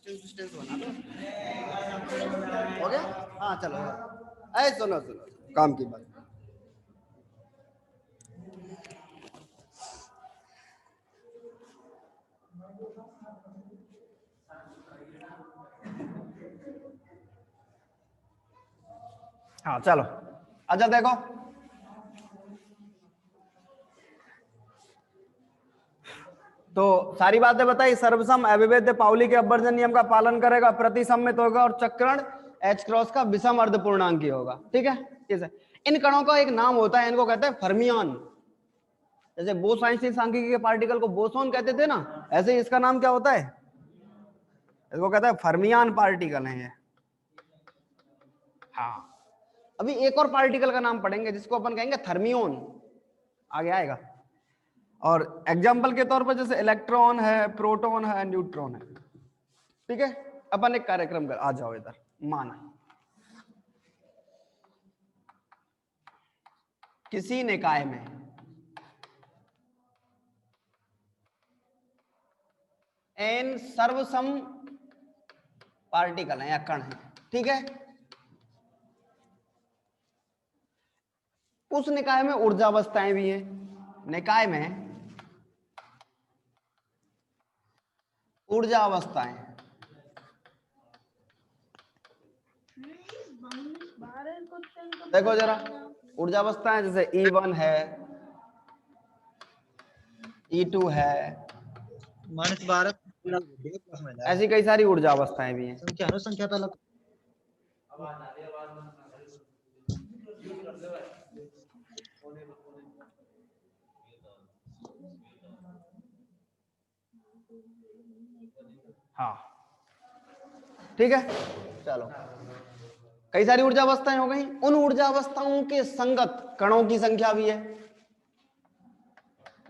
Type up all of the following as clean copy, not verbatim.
Distance बना दो। हो गया? हाँ चलो। ऐ सुनो सुनो काम की बात। हाँ चलो, अच्छा देखो, तो सारी बातें बताई। सर्वसम अविभेद्य पाउली के अपवर्जन नियम का पालन करेगा, प्रतिसम्मित होगा और चक्रण एच क्रॉस का विषम अर्ध पूर्णांकी होगा। ठीक है, कैसे? इन कणों का एक नाम होता है, इनको कहते हैं फर्मियान। जैसे बोस आइंस्टीन सांख्यिकी के पार्टिकल को बोसोन कहते थे ना, ऐसे ही इसका नाम क्या होता है? इसको कहते हैं फर्मियान पार्टिकल है ये। हाँ, अभी एक और पार्टिकल का नाम पढ़ेंगे जिसको अपन कहेंगे थर्मियोन, आगे आएगा। और एग्जाम्पल के तौर पर जैसे इलेक्ट्रॉन है, प्रोटॉन है, न्यूट्रॉन है। ठीक है, अपन एक कार्यक्रम कर, आ जाओ इधर। माना किसी निकाय में n सर्वसम पार्टिकल है या कण है। ठीक है, उस निकाय में ऊर्जा अवस्थाएं भी हैं। निकाय में ऊर्जा अवस्थाएं, देखो जरा ऊर्जा अवस्थाएं, जैसे E1 है, E2 है, ऐसी कई सारी ऊर्जा अवस्थाएं भी हैं। संख्या पहला हाँ ठीक है, चलो कई सारी ऊर्जा अवस्थाएं हो गई। उन ऊर्जा अवस्थाओं के संगत कणों की संख्या भी है।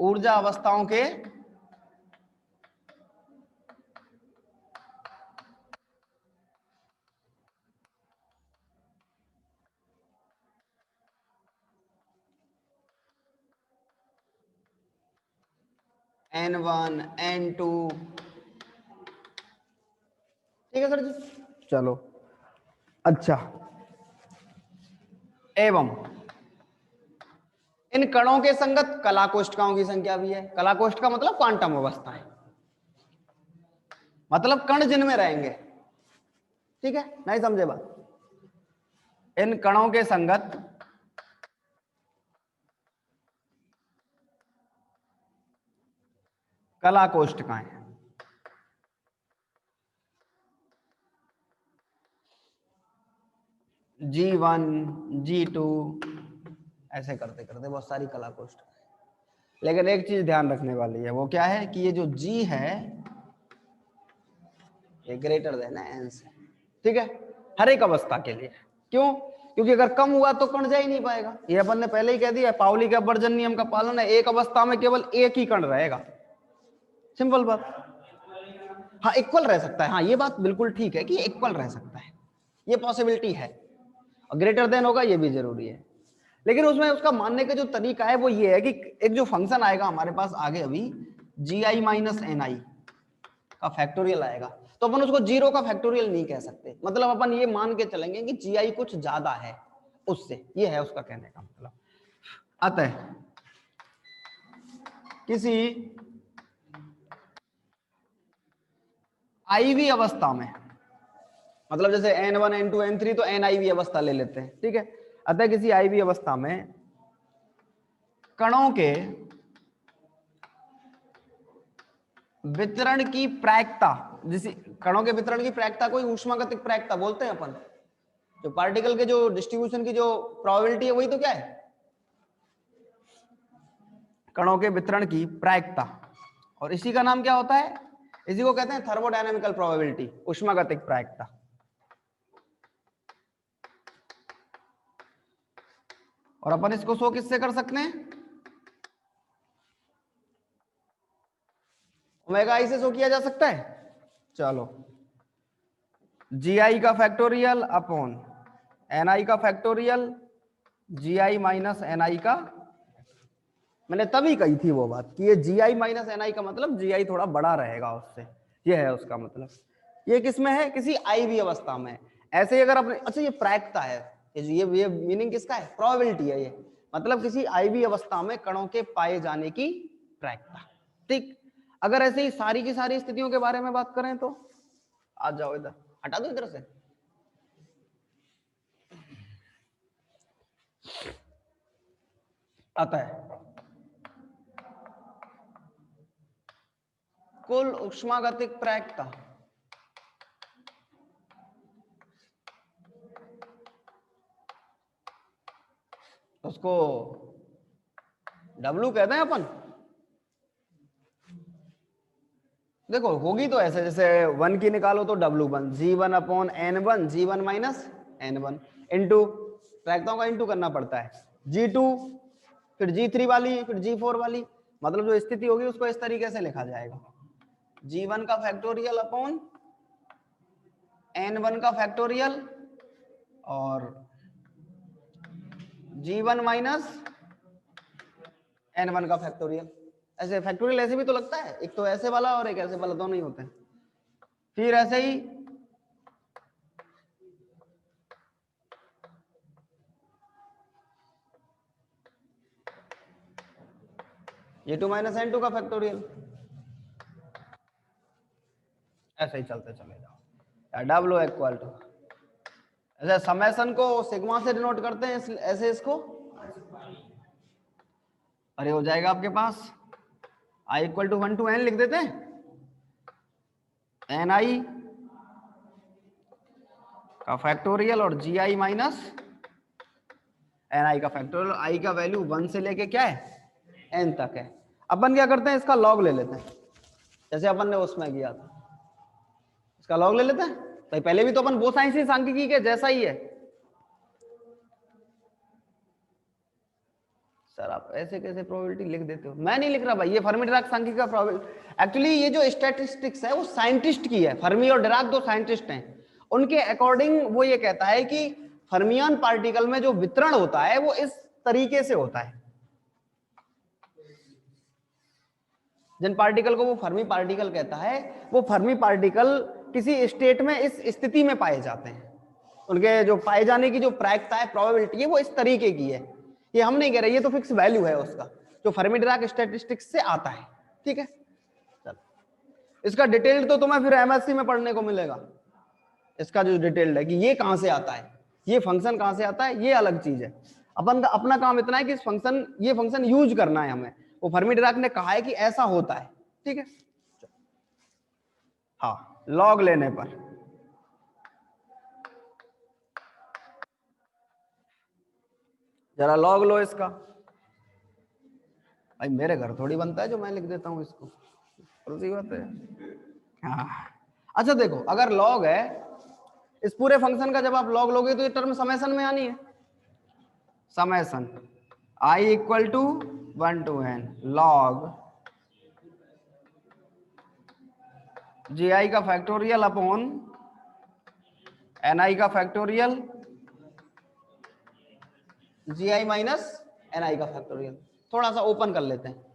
ऊर्जा अवस्थाओं के N1 N2, ठीक है सर जी, चलो अच्छा। एवं इन कणों के संगत कला कोष्ठकाओं की संख्या भी है। कला कोष्ठका मतलब क्वांटम अवस्थाएं, मतलब कण जिनमें रहेंगे। ठीक है, नहीं समझे बात? इन कणों के संगत कला कोष्ठकाएं, G1 G2 ऐसे करते करते बहुत सारी कला कोष्ठकाएं। लेकिन एक चीज ध्यान रखने वाली है, वो क्या है कि ये जो G है ये ग्रेटर देन n से। ठीक है, हर एक अवस्था के लिए। क्यों? क्योंकि अगर कम हुआ तो कण जा ही नहीं पाएगा। ये अपन ने पहले ही कह दिया, पाउली के अपवर्जन नियम का पालन है। एक अवस्था में केवल एक ही कण रहेगा, सिंपल बात। हाँ इक्वल रह सकता है, हाँ ये बात बिल्कुल ठीक है कि इक्वल रह सकता है, ये पॉसिबिलिटी है। और ग्रेटर देन होगा ये भी जरूरी है। लेकिन उसमें उसका मानने का जो तरीका है वो ये है कि एक जो फंक्शन आएगा हमारे पास आगे अभी, GI माइनस NI का फैक्टोरियल आएगा, तो अपन उसको जीरो का फैक्टोरियल नहीं कह सकते। मतलब अपन ये मान के चलेंगे कि GI कुछ ज्यादा है उससे, ये है उसका कहने का मतलब। अतः किसी IV अवस्था में, मतलब जैसे N1 N2 N3 तो NIV अवस्था ले लेते हैं। ठीक है, अतः किसी IV अवस्था में कणों के वितरण की प्रायिकता, जिस कणों के वितरण की प्रायिकता को ऊष्मागतिक प्रायिकता बोलते हैं अपन। जो पार्टिकल के जो डिस्ट्रीब्यूशन की जो प्रोबेबिलिटी है वही तो क्या है, कणों के वितरण की प्रायिकता। और इसी का नाम क्या होता है? इसी को कहते हैं थर्मोडायनेमिकल प्रोबेबिलिटी, ऊष्मागतिक प्रायिकता। और अपन इसको शो किससे कर सकते हैं? ओमेगा आई से शो किया जा सकता है। चलो, GI का फैक्टोरियल अपॉन NI का फैक्टोरियल, GI माइनस NI का, मैंने तभी कही थी वो बात कि ये जी आई माइनस एन आई का मतलब जी आई थोड़ा बड़ा रहेगा उससे, ये है उसका मतलब। ये किस में है? किसी आई वी अवस्था में। ऐसे ही अगर अपने, अच्छा ये प्रायिकता है, ये मीनिंग किसका है? प्रोबेबिलिटी है ये, मतलब किसी आई वी अवस्था में कणों के पाए जाने की प्रायिकता। ठीक, अगर ऐसे ही सारी की सारी स्थितियों के बारे में बात करें तो आ जाओ इधर, हटा दो इधर से। आता है कुल ऊष्मागतिक प्रायिकता, उसको W कहते हैं अपन। देखो होगी तो ऐसे, जैसे 1 की निकालो तो W1 G1 upon N1 G1 minus N1 into, प्रायिकताओं का इंटू करना पड़ता है, G2 फिर G3 वाली फिर G4 वाली, मतलब जो स्थिति होगी उसको इस तरीके से लिखा जाएगा, G1 का फैक्टोरियल अपॉन N1 का फैक्टोरियल और G1 माइनस N1 का फैक्टोरियल। ऐसे फैक्टोरियल ऐसे भी तो लगता है, एक तो ऐसे वाला और एक ऐसे वाला, दोनों ही होते हैं। फिर ऐसे ही ये 2 माइनस N2 का फैक्टोरियल, ऐसे ही चलते चले जाओ। डब्ल्यू इक्वल टू, ऐसे समेशन को सिग्मा से डिनोट करते हैं, ऐसे इसको, अरे हो जाएगा आपके पास आई इक्वल टू 1 to n लिख देते हैं, एन आई का फैक्टोरियल और जी आई माइनस एन आई का फैक्टोरियल। आई का वैल्यू 1 से लेके क्या है n तक है। अपन क्या करते हैं, इसका लॉग ले लेते हैं, जैसे अपन ने उसमें किया था, इसका लॉग ले लेते हैं। तो पहले भी तो अपन बोसाइंसी सांख्यिकी के जैसा ही है। सर आप ऐसे कैसे प्रोबेबिलिटी लिख देते हो? मैं नहीं लिख रहा भाई, ये फर्मी डिराक सांख्यिकी का प्रोबेबिलिटी। एक्चुअली ये जो स्टैटिस्टिक्स है वो साइंटिस्ट की है, फर्मी और डिराक दो साइंटिस्ट हैं, उनके अकॉर्डिंग वो ये कहता है कि फर्मियन पार्टिकल में जो वितरण होता है वो इस तरीके से होता है। जिन पार्टिकल को वो फर्मी पार्टिकल कहता है, वो फर्मी पार्टिकल किसी स्टेट में इस स्थिति में पाए जाते हैं, उनके जो पाए जाने की जो प्रायिकता है, प्रोबेबिलिटी है, वो इस तरीके की है। ये हम नहीं कह रहे, ये तो फिक्स वैल्यू है उसका, जो फर्मी डिराक स्टैटिस्टिक्स से आता है। ठीक है, चलो इसका डिटेल्ड तो तुम्हें फिर एमएससी में पढ़ने को मिलेगा, इसका जो डिटेल्ड है कि ये कहां से आता है, ये फंक्शन कहां से आता है, ये अलग चीज है। अपन का अपना काम इतना है कि फंक्शन, ये फंक्शन यूज करना है हमें, वो फर्मी डिराक ने कहा है कि ऐसा होता है। ठीक है, हाँ लॉग लेने पर जरा लॉग लो इसका। भाई मेरे घर थोड़ी बनता है जो मैं लिख देता हूं इसको, सी बात है। हाँ अच्छा देखो, अगर लॉग है इस पूरे फंक्शन का, जब आप लॉग लोगे तो ये टर्म समेशन में आनी है, summation I equal to 1 to n log G I का फैक्टोरियल अपॉन एन आई का factorial G I minus N I का फैक्टोरियल। थोड़ा सा ओपन कर लेते हैं,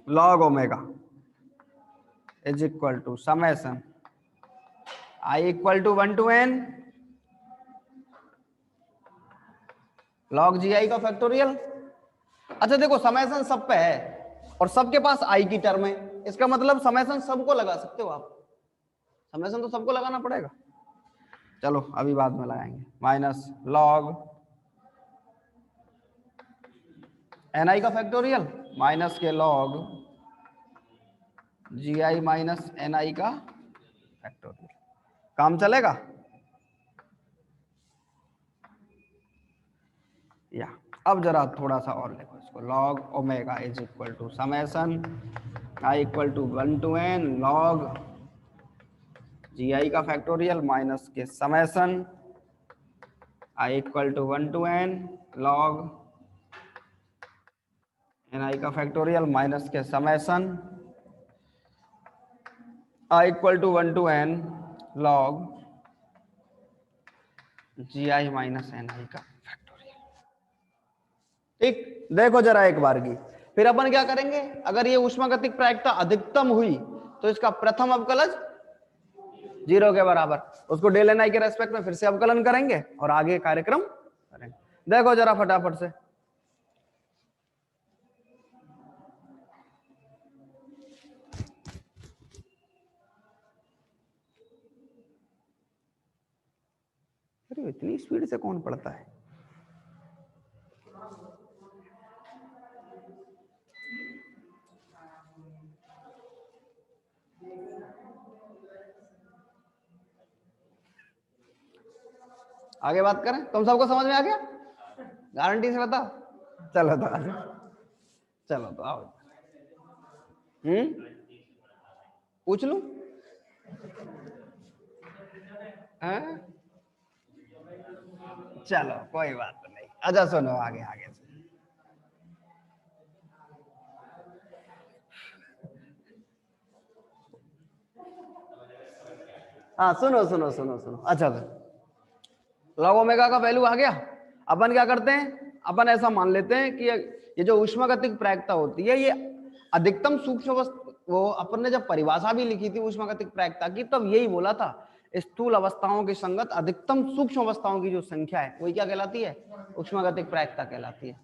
log omega is equal to summation I equal to 1 to n log G I का factorial. अच्छा देखो समेशन सब पे है और सबके पास आई की टर्म है, इसका मतलब समेशन सबको लगा सकते हो आप, समेशन तो सबको लगाना पड़ेगा। चलो अभी बाद में लगाएंगे, माइनस लॉग एन आई का फैक्टोरियल माइनस के log G I minus N I का फैक्टोरियल। काम चलेगा या? अब जरा थोड़ा सा और लिखो इसको, log omega is equal to summation I equal to 1 to n log G I का फैक्टोरियल माइनस के summation I equal to 1 to n log N I का फैक्टोरियल माइनस के summation I equal to 1 to n log G I minus N I का factorial. ठीक, देखो जरा एक बार की, फिर अपन क्या करेंगे, अगर ये ऊष्मागतिक प्रायिकता अधिकतम हुई तो इसका प्रथम अवकलज 0 के बराबर, उसको डेल एन आई के रेस्पेक्ट में फिर से अवकलन करेंगे और आगे कार्यक्रम करेंगे। देखो जरा फटाफट से, अरे इतनी स्पीड से कौन पढ़ता है। आगे बात करें, तुम सबको समझ में आ गया, गारंटी से बताओ। चलो तो चलो तो आओ, पूछ लूं, चलो कोई बात नहीं। अच्छा सुनो आगे आगे से, हाँ सुनो सुनो सुनो सुनो। अच्छा लॉग ओमेगा का वैल्यू आ गया। अपन क्या करते हैं, अपन ऐसा मान लेते हैं कि ये जो ऊष्मागतिक प्रायिकता होती है ये अधिकतम सूक्ष्म अवस्था, वो अपन ने जब परिभाषा भी लिखी थी ऊष्मागतिक प्रायिकता की तब यही बोला था, स्थूल अवस्थाओं के संगत अधिकतम सूक्ष्म अवस्थाओं की जो संख्या है वही क्या कहलाती है, ऊष्मागतिक प्रायिकता कहलाती है।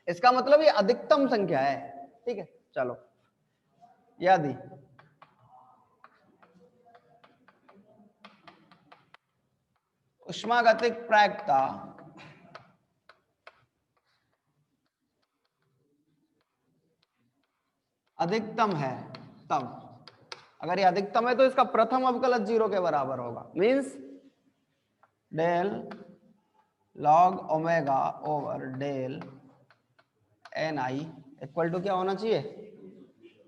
इसका मतलब ये अधिकतम संख्या है, ठीक है। चलो यदि ऊष्मागतिक प्रायिकता अधिकतम है तब, अगर ये अधिकतम है तो इसका प्रथम अवकलज 0 के बराबर होगा, means del log omega over del N I equal to क्या होना चाहिए,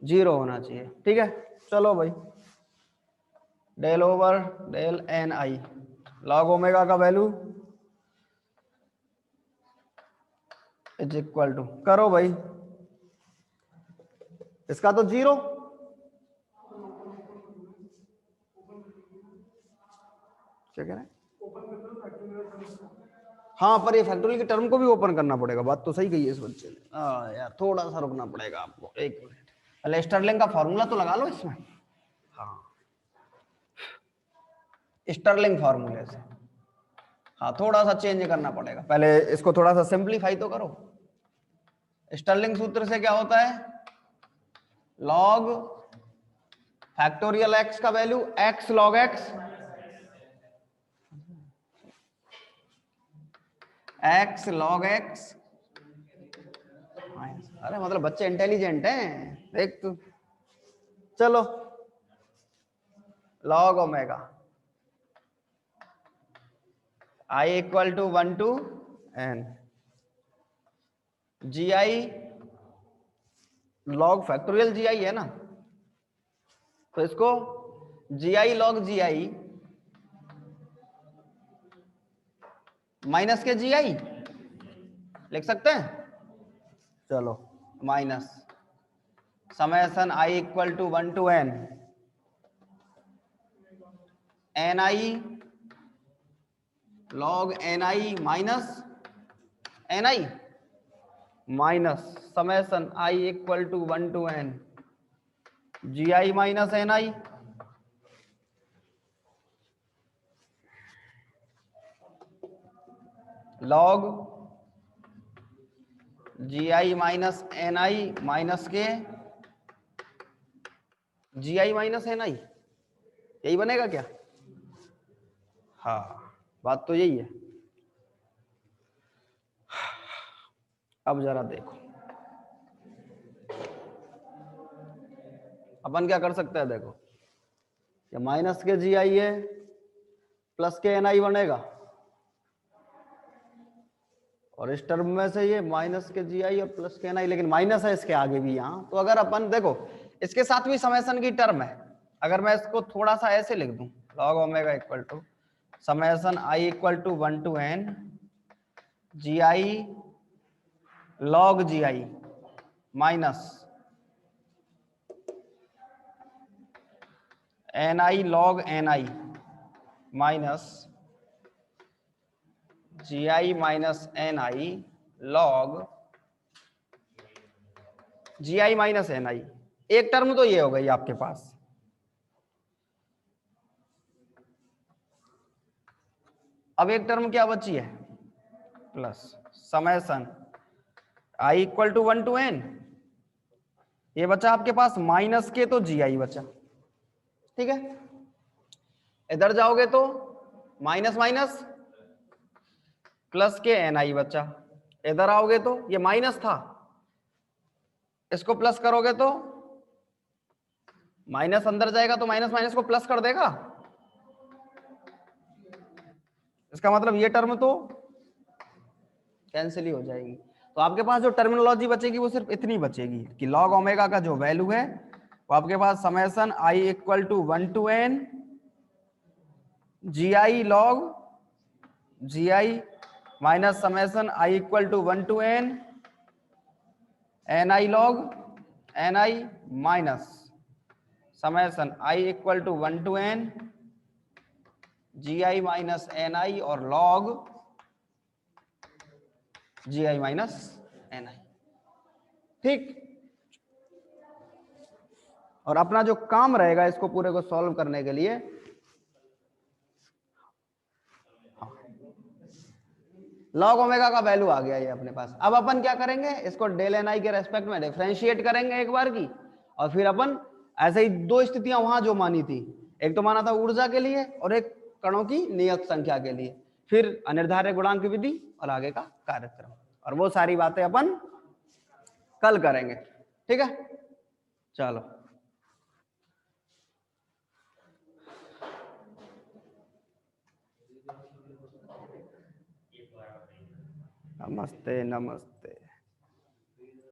0 होना चाहिए, ठीक है। चलो भाई del over del N I log omega का वैल्यू इज इक्वल टू, करो भाई इसका तो 0, क्या कह रहे हैं, हाँ पर ये फैक्टोरियल की टर्म को भी ओपन करना पड़ेगा, बात तो सही कही है इस बच्चे ने। यार थोड़ा सा रुकना पड़ेगा आपको, एक मिनट। पहले स्टर्लिंग का फॉर्मूला तो लगा लो इसमें, हाँ स्टर्लिंग फॉर्मूले से, हाँ थोड़ा सा चेंज करना पड़ेगा, पहले इसको थोड़ा सा सिंप्लीफाई तो करो। स्टर्लिंग सूत्र से क्या होता है, लॉग फैक्टोरियल एक्स का value X log X, X log X, अरे मतलब बच्चे इंटेलिजेंट हैं देख तू। चलो log omega I equal to 1 to N, G I log factorial G I है ना, तो इसको जी I log G I minus K G आई लिख सकते हैं। चलो minus summation I equal to 1 to N N I log N I minus N I minus summation I equal to 1 to N G I minus N I, log G I minus N I minus K G I minus N आई, यही बनेगा क्या, हाँ बात तो यही है। अब जरा देखो अपन क्या कर सकते हैं, देखो ये माइनस के जी आई है प्लस के एन आई बनेगा, और इस टर्म में से ये माइनस के जी आई और प्लस के एन आई, लेकिन माइनस है इसके आगे भी यहाँ, तो अगर अपन देखो इसके साथ भी समेशन की टर्म है, अगर मैं इसको थोड़ा सा ऐसे लिख दूं log omega equal to summation I equal to 1 to N G I log G I minus N I log N I minus G I minus N I log G I minus N I, एक term तो ये हो गई आपके पास। अब एक term क्या बची है, plus summation I equal to 1 to N, ये बचा आपके पास माइनस के तो जी आई बचा, ठीक है। इधर जाओगे तो माइनस माइनस प्लस के एन आई बचा, इधर आओगे तो ये माइनस था, इसको प्लस करोगे तो माइनस अंदर जाएगा तो माइनस माइनस को प्लस कर देगा, इसका मतलब ये टर्म तो कैंसिल ही हो जाएगी। तो आपके पास जो टर्मिनोलॉजी बचेगी वो सिर्फ इतनी बचेगी कि लॉग ओमेगा का जो वैल्यू है वो आपके पास summation I equal to 1 to N G I log G I minus summation I equal to 1 to N N I log N I minus summation I equal to 1 to N G I minus N I और log G I minus N I, ठीक। और अपना जो काम रहेगा इसको पूरे को सॉल्व करने के लिए, लॉग ओमेगा का वैल्यू आ गया ये अपने पास। अब अपन क्या करेंगे, इसको डेल एन आई के रेस्पेक्ट में डिफरेंशिएट करेंगे एक बार की, और फिर अपन ऐसे ही दो स्थितियां वहां जो मानी थी, एक तो माना था ऊर्जा के लिए और एक कणों की नियत संख्या के लिए, फिर अनिर्धारक गुणांक विधि और आगे का कार्यक्रम, और वो सारी बातें अपन कल करेंगे, ठीक है। चलो नमस्ते नमस्ते।